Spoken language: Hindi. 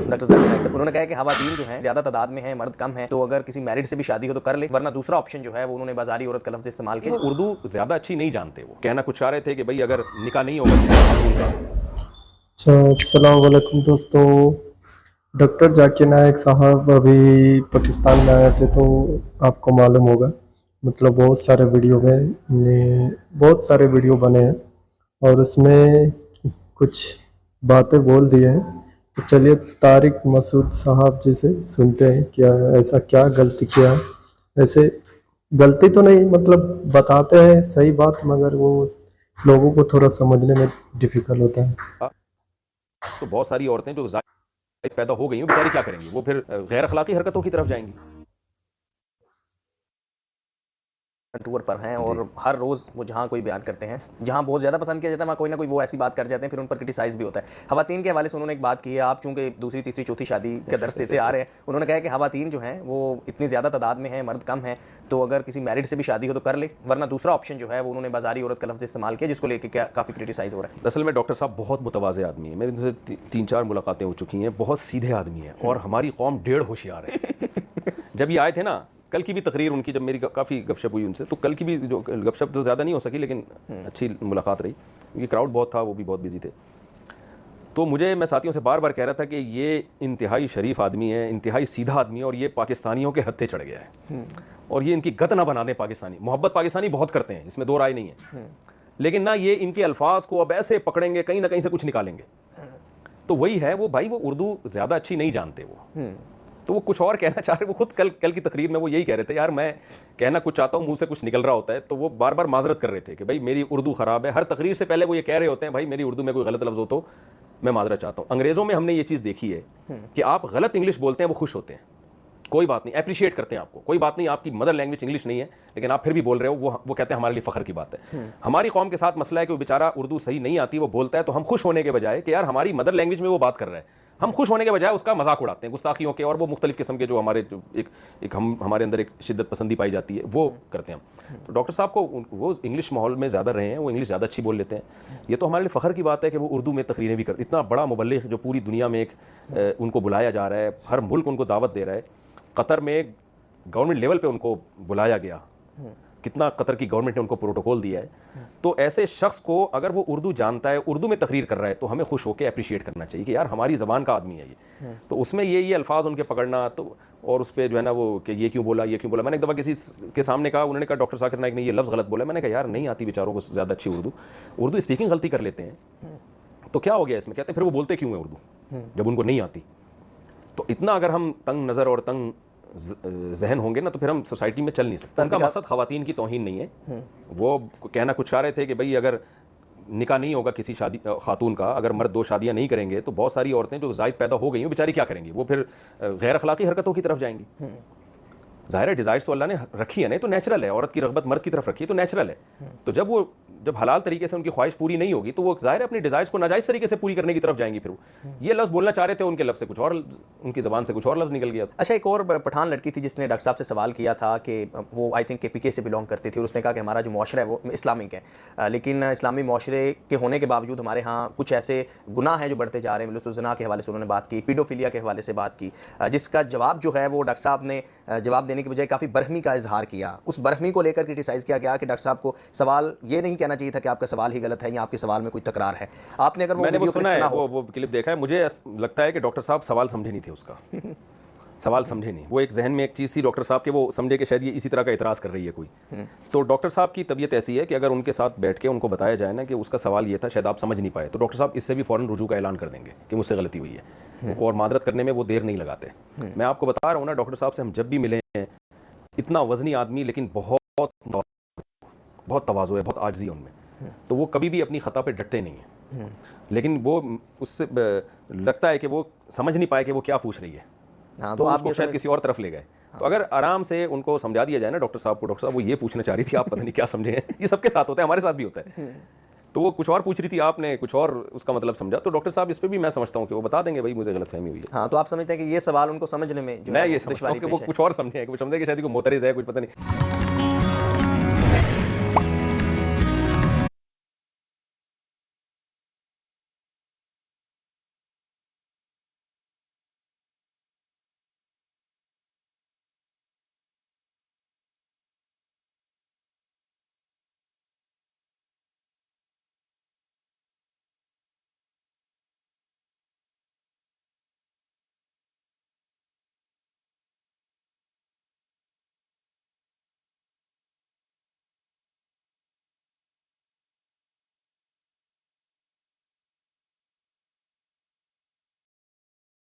डॉक्टर जाकिर साहब उन्होंने कहा कि खवातीन जो हैं ज्यादा तादाद में हैं, मर्द कम हैं, तो अगर किसी मैरिड से भी शादी हो तो कर ले, वरना दूसरा ऑप्शन जो है वो उन्होंने बाजारी औरत का लफ्ज इस्तेमाल किया। उर्दू ज्यादा अच्छी नहीं जानते, वो कहना कुछ चाह रहे थे कि भाई अगर निकाह नहीं होगा किसी खातून का। अच्छा, अस्सलाम वालेकुम दोस्तों। डॉक्टर जाकिर नायक साहब अभी पाकिस्तान में आए थे, तो आपको मालूम होगा, मतलब बहुत सारे वीडियो बने हैं और उसमें कुछ बातें बोल दी हैं। तो चलिए तारिक मसूद साहब जी से सुनते हैं क्या ऐसा क्या गलती किया। ऐसे गलती तो नहीं, मतलब बताते हैं सही बात, मगर वो लोगों को थोड़ा समझने में डिफिकल्ट होता है। तो बहुत सारी औरतें जो जायद पैदा हो गई हैं बेचारी क्या करेंगी, वो फिर गैर अखलाकी हरकतों की तरफ जाएंगी। टूर पर हैं और हर रोज़ वो जहाँ कोई बयान करते हैं, जहाँ बहुत ज़्यादा पसंद किया जाता है वहाँ कोई ना कोई वो ऐसी बात कर जाते हैं, फिर उन पर क्रिटिसाइज़ भी होता है। खवातीन के हवाले से उन्होंने एक बात की है, आप चूँकि दूसरी तीसरी चौथी शादी का दर्स देते आ रहे हैं, उन्होंने कहा कि खवातीन जो हैं वो इतनी ज़्यादा तादाद में हैं, मर्द कम हैं, तो अगर किसी मैरिड से भी शादी हो तो कर ले, वरना दूसरा ऑप्शन जो है वो उन्होंने बाजारी औरत का लफ्ज़ इस्तेमाल किया, जिसको लेकर क्या काफ़ी क्रिटिसाइज़ हो रहा है। असल में डॉक्टर साहब बहुत मुतवाज़े आदमी है, मेरी उनसे 3-4 मुलाकातें हो चुकी हैं, बहुत सीधे आदमी हैं और हमारी कौम डेढ़ होशियार है। जब ये आए थे ना, कल की भी तकरीर उनकी, जब मेरी काफ़ी गपशप हुई उनसे, तो कल की भी जो गपशप तो ज़्यादा नहीं हो सकी लेकिन अच्छी मुलाकात रही, क्योंकि क्राउड बहुत था, वो भी बहुत बिजी थे। तो मैं साथियों से बार बार कह रहा था कि ये इंतहाई शरीफ आदमी है, इंतहाई सीधा आदमी है और ये पाकिस्तानियों के हत्थे चढ़ गया है और ये इनकी गत ना बना दें पाकिस्तानी। मोहब्बत पाकिस्तानी बहुत करते हैं, इसमें दो राय नहीं है, लेकिन ना ये इनके अल्फाज को अब ऐसे पकड़ेंगे, कहीं ना कहीं से कुछ निकालेंगे। तो वही है वो भाई, वो उर्दू ज़्यादा अच्छी नहीं जानते वो, तो वो कुछ और कहना चाह रहे। वो खुद कल की तकरीर में वो यही कह रहे थे, यार मैं कहना कुछ चाहता हूँ, मुंह से कुछ निकल रहा होता है, तो वो बार बार माजरत कर रहे थे कि भाई मेरी उर्दू ख़राब है। हर तकरीर से पहले वो ये कह रहे होते हैं, भाई मेरी उर्दू में कोई गलत लफ्ज़ हो तो मैं माजरत चाहता हूँ। अंग्रेज़ों में हमने ये चीज़ देखी है कि आप गलत इंग्लिश बोलते हैं, वो खुश होते हैं, कोई बात नहीं, अप्रिशिएट करते हैं आपको, कोई बात नहीं, आपकी मदर लैंग्वेज इंग्लिश नहीं है लेकिन आप फिर भी बोल रहे हो, वो कहते हैं हमारे लिए फ़ख्र की बात है। हमारी कौम के साथ मसला है कि वो बेचारा उर्दू सही नहीं आती, वो बोलता है, तो हम खुश होने के बजाय कि यार हमारी मदर लैंग्वेज में वो बात कर रहा है, हम खुश होने के बजाय उसका मजाक उड़ाते हैं, गुस्ताखियों के और वो मुख्तलिफ किस्म के जो हमारे अंदर एक शिद्दत पसंदी पाई जाती है, वो करते हैं हम। तो डॉक्टर साहब को वो इंग्लिश माहौल में ज़्यादा रहे हैं, वो इंग्लिश ज़्यादा अच्छी बोल लेते हैं। ये तो हमारे लिए फ़ख्र की बात है कि वो उर्दू में तकरीरें भी करते। इतना बड़ा मुबल्लिग जो पूरी दुनिया में उनको बुलाया जा रहा है, हर मुल्क उनको दावत दे रहा है, कतर में गवर्नमेंट लेवल पे उनको बुलाया गया, कितना कतर की गवर्नमेंट ने उनको प्रोटोकॉल दिया है। तो ऐसे शख्स को अगर वो उर्दू जानता है, उर्दू में तकरीर कर रहा है, तो हमें खुश होकर अप्रिशिएट करना चाहिए कि यार हमारी ज़बान का आदमी है ये। तो उसमें ये अल्फाज उनके पकड़ना, तो और उस पर जो है ना वो कि ये क्यों बोला, ये क्यों बोला। मैंने एक दफ़ा किसी के सामने कहा, उन्होंने कहा डॉक्टर जाकिर नायक ने ये लफ्ज़ गलत बोला। मैंने कहा यार नहीं आती बेचारों को ज़्यादा अच्छी उर्दू स्पीकिंग गलती कर लेते हैं, तो क्या हो गया इसमें। कहते हैं फिर वो बोलते क्यों है उर्दू जब उनको नहीं आती। तो इतना अगर हम तंग नज़र और तंग जहन होंगे ना, तो फिर हम सोसाइटी में चल नहीं सकते। उनका मकसद खवातीन की तौहीन नहीं है, वो कहना कुछ चाह रहे थे कि भाई अगर निकाह नहीं होगा किसी खातून का, अगर मर्द 2 शादियां नहीं करेंगे, तो बहुत सारी औरतें जो जायद पैदा हो गई हैं बेचारी क्या करेंगी, वो फिर गैर अखलाकी हरकतों की तरफ जाएंगी। ज़ाहिर है डिज़ायर्स तो अल्लाह ने रखी है ना, तो नेचुरल है, औरत की रग़बत मर्द की तरफ रखी है तो नेचुरल है। तो जब हलाल तरीके से उनकी ख्वाहिश पूरी नहीं होगी, तो वो ज़ाहिर है अपनी डिज़ायर्स को नाजायज़ तरीके से पूरी करने की तरफ जाएंगी। फिर ये लफ्ज़ बोलना चाह रहे थे, उनके लफ्ज़ से कुछ और, उनकी ज़बान से कुछ और लफ्ज़ निकल गया। अच्छा, एक और पठान लड़की थी जिसने डॉक्टर साहब से सवाल किया था कि वो आई थिंक KPK से बिलोंग करती थी, और उसने कहा कि हमारा जो मुआशरा है वो इस्लामिक है, लेकिन इस्लामी मुआशरे के होने के बावजूद हमारे यहाँ कुछ ऐसे गुनाह हैं जो बढ़ते जा रहे हैं। ज़िना के हवाले से उन्होंने बात की, पीडोफिलिया के हवाले से बात की, जिसका जवाब जो है वो डॉक्टर साहब ने जवाब देने के बजाय काफ़ी बरहमी का इजहार किया। उस बरहमी को लेकर क्रिटिसाइज़ किया गया कि डॉक्टर साहब को सवाल ये नहीं कहना चाहिए था कि आपका सवाल ही गलत है या आपके सवाल में कोई तकरार है। आपने अगर मैंने वो सुना है, वो क्लिप देखा है, मुझे लगता है कि डॉक्टर साहब सवाल समझे नहीं थे उसका। सवाल समझे नहीं, वो एक जहन में एक चीज़ थी डॉक्टर साहब के, वो समझे कि शायद ये इसी तरह का इतराज़ कर रही है कोई। तो डॉक्टर साहब की तबीयत ऐसी है कि अगर उनके साथ बैठ के उनको बताया जाए ना कि उसका सवाल ये था, शायद आप समझ नहीं पाए, तो डॉक्टर साहब इससे भी फ़ौरन रुजू का ऐलान कर देंगे कि मुझसे गलती हुई है, और मादरत करने में वो देर नहीं लगाते। मैं आपको बता रहा हूँ ना, डॉक्टर साहब से हम जब भी मिले हैं, इतना वज़नी आदमी लेकिन बहुत तवाज़ु है, बहुत आजिज़ी है उनमें, तो वो कभी भी अपनी ख़ता पे डटते नहीं हैं। लेकिन वो उससे लगता है कि वो समझ नहीं पाए कि वो क्या पूछ रही है, तो आपको शायद किसी और तरफ ले गए। तो अगर आराम से उनको समझा दिया जाए ना डॉक्टर साहब को, डॉक्टर साहब वो ये पूछना चाह रही थी, आप पता नहीं क्या समझे हैं। ये सबके साथ होता है, हमारे साथ भी होता है। तो वो कुछ और पूछ रही थी, आपने कुछ और उसका मतलब समझा, तो डॉक्टर साहब इस पे भी मैं समझता हूँ कि वो बता देंगे भाई मुझे गलतफहमी हुई है। हाँ, तो आप समझते हैं कि ये सवाल उनको समझने में जो मैं ये समझता हूँ कि वो कुछ और समझे, कुछ समझे कि शायद को मोतरिज़ है, कुछ पता नहीं।